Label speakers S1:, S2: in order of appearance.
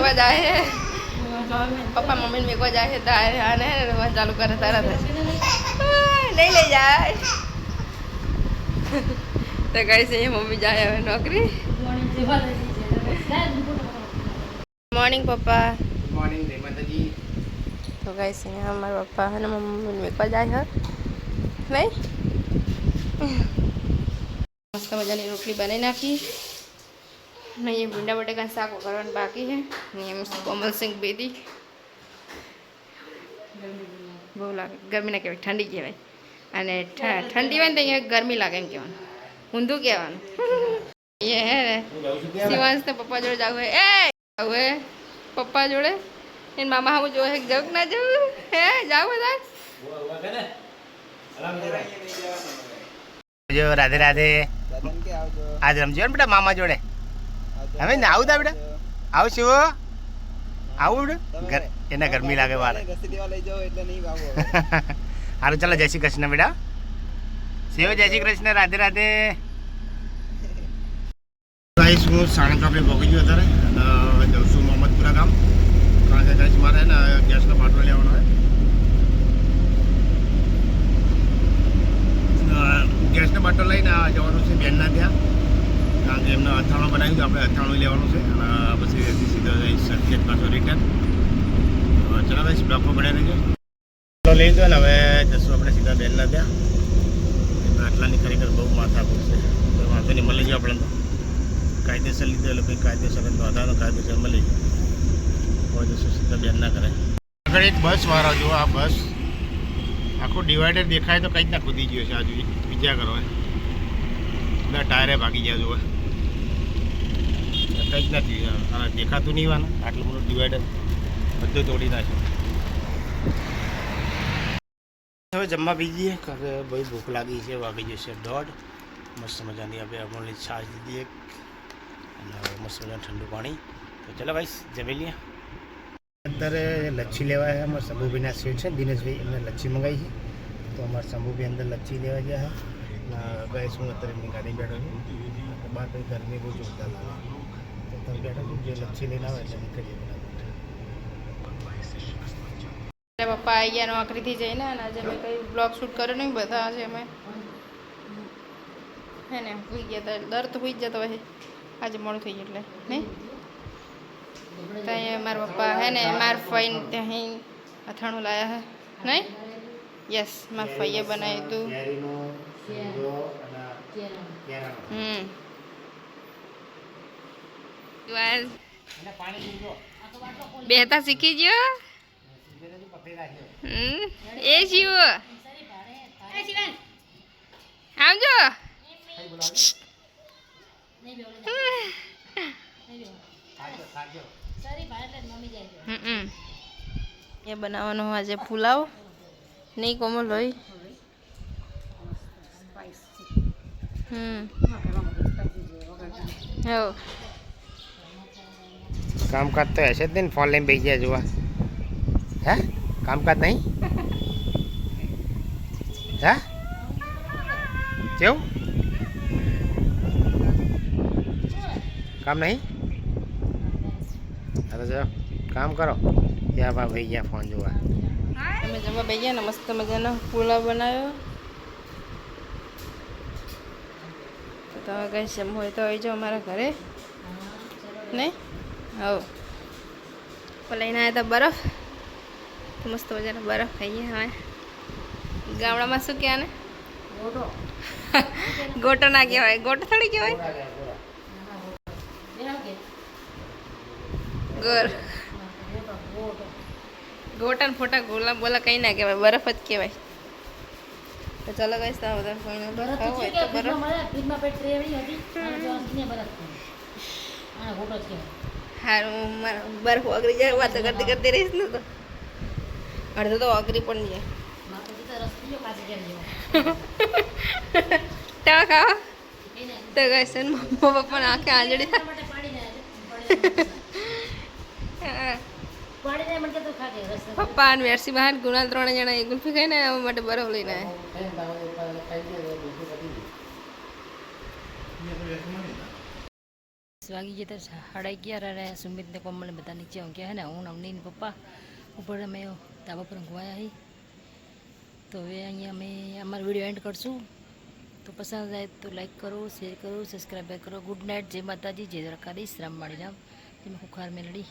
S1: મેકવા જાય પપ્પા મમ્મીને મેકવા જાય છે તારે આને રોવા ચાલુ કરે તરત જ નહીં લઈ જાય તો કઈ છે મમ્મી જાય હવે નોકરી. મોર્નિંગ પપ્પા.
S2: મોર્નિંગ જય માતાજી.
S1: તો કઈ છે અમારા પપ્પા અને મમ્મીને મેકવા જાય છે નહીં. મસ્ત મજાની રોટલી બનાવી નાખી ને એ ભીંડા બટેકાનું શાક કરવાનું બાકી છે ને એમ કોમલસિંહ બેદી બહુ લાગે ગરમી ના કહેવાય ઠંડી કહેવાય અને ઠંડી હોય ને તો અહીંયા ગરમી લાગે એમ કહેવાનું ઊંધું કહેવાનું. એ હે ને શિવાંશ તો પપ્પા જોડે જવું હે જવું હે પપ્પા જોડે એને મામા હું જોવે હે જવું ના જવું હે જાવ બધા.
S2: રાધે રાધે. આજ રમજો ને બેટા મામા જોડે હવે ને આવું તા બેટા આવું શું આવું બેટા એને ગરમી લાગે વારે સારું ચાલો જય શ્રી કૃષ્ણ બેટા સેવ જય શ્રી કૃષ્ણ રાધે રાધે. હું સાણંદ આપણે ભોગી ગયો અત્યારે જઉં છું મોહમ્મદપુરા ગામ કારણ કે ગાઈસ મારે ને ગેસનો બાટલો લેવાનો હોય ગેસનો બાટલો લઈને જવાનું છે બેનના ત્યાં કારણ કે એમને અથાણું બનાવ્યું તો આપણે અથાણું લેવાનું છે અને પછી સીધો સરખેજ પાછો રિટર્ન. ચલો ભાઈ બ્લોકમાં પડ્યા રહેજો લઈ દો ને હવે જશું આપણે સીધા બેનના ત્યાં આટલાની ખરેખર બહુ માથા પડશે વાંધો નહીં મળી જાય આપણે તો કાયદેસર લીધો એટલે ભાઈ કાયદેસર વધારો કાયદેસર મળી જાય જશું સીધા બેનના કરે. આગળ એક બસ વાળો જુઓ આ બસ આખું ડિવાઈડર દેખાય તો કંઈ જ ના કૂદી ગયો છે આજુ બીજા કરો બધા ટાયરે ભાગી ગયા જુઓ કંઈ જ નથી દેખાતું નહીં વાનું આટલું બધું ડિવાઈડર બધું તોડી નાખ્યું. હવે જમવા બીજીએ કારણ કે બહુ ભૂખ લાગી છે વાગી જશે 1:30 મસ્ત મજાની આપણે અમૂલની છાશ દીધી એક અને મસ્ત મજાનું ઠંડુ પાણી. તો ચલો ભાઈ જમી લઈએ. અત્યારે લચ્છી લેવા છે અમારા શંભુભાઈના શેઠ છે દિનેશભાઈ એમને લચ્છી મંગાવી છે તો અમારા શંભુભાઈ અંદર લચ્છી લેવા ગયા છે ગઈશ હું અત્યારે એમની ગાડી બેઠો છું બહાર કંઈ ગરમી બહુ જોરદાર લાગે તો તમે બેઠો છું જે લચ્છી લઈને આવે એટલે નીકળીએ.
S1: પપ્પા આવી ગયા નોકરીથી જઈને અને આજે મેં કંઈ બ્લોગ શૂટ કર્યો નહીં બધા આજે અમે હે ને હોઈ ગયા હતા દર તો હોઈ જ જતો હોય આજે મોડું થઈ ગયું એટલે નહીં તો અહીંયા મારા પપ્પા હે ને મારા ફઈને ત્યાં અથાણું લાવ્યા હે નહીં. યસ મારા ફઈએ બનાવ્યું હતું બેહતા શીખી ગયો એ શિવ આવજો એ બનાવવાનો આજે પુલાવ નહીં કોમલ હોય
S2: કામકાજ તો હશે જ ને ફોન લઈને બેસી ગયા જોવા હે કામકાજ નહીં હે કેવું કામ નહીં અરે જો કામ કરો ત્યાં બા ભાઈ ગયા ફોન જોવા.
S1: તમે જમવા બે ગયા ને મસ્ત મજાનો પુલાવ બનાવ્યો તો તમે કંઈ જમવું હોય તો આવી જાઓ અમારા ઘરે નહીં. હવ લઈને આવ્યા હતા બરફ તો મસ્ત મજાનો બરફ ખાઈએ હવે ગામડામાં શું કહેવાય ને ગોટો ના કહેવાય ગોટો થોડી કહેવાય ગોર ગોટા ફોટા ગોલા બોલા કંઈ ના કહેવાય બરફ જ કહેવાય. તો ચાલો ગઈશ તો બધા સારું બરફ ઓગળી જાય વાતો કરતી કરતી રહીશ ને તો અડધો તો ઓગળી પણ જાય ત્યાં ખાવા તો ગઈશ મમ્મા પપ્પાને આંખે આંજળી પપ્પા અને વેરસી બહાર ગુના 3 જણા ગુલ્ફી ખાઈને આવવા માટે બરફ લઈને
S3: વાગી ગયા તો 11:30 અને સુમિત ને કોમલ બધા નીચે ઊંઘ્યા હે ને હું અમની ને પપ્પા ઉપર અમે ધાબા પર ઊંઘવાયા હી તો હવે અહીંયા અમે અમારો વિડીયો એન્ડ કરશું તો પસંદ આવે તો લાઈક કરો શેર કરો સબસ્ક્રાઈબ કરો ગુડ નાઇટ જય માતાજી જય દ્વારકાધીશ રામ માળી રામ જય ખુખાર મેલડી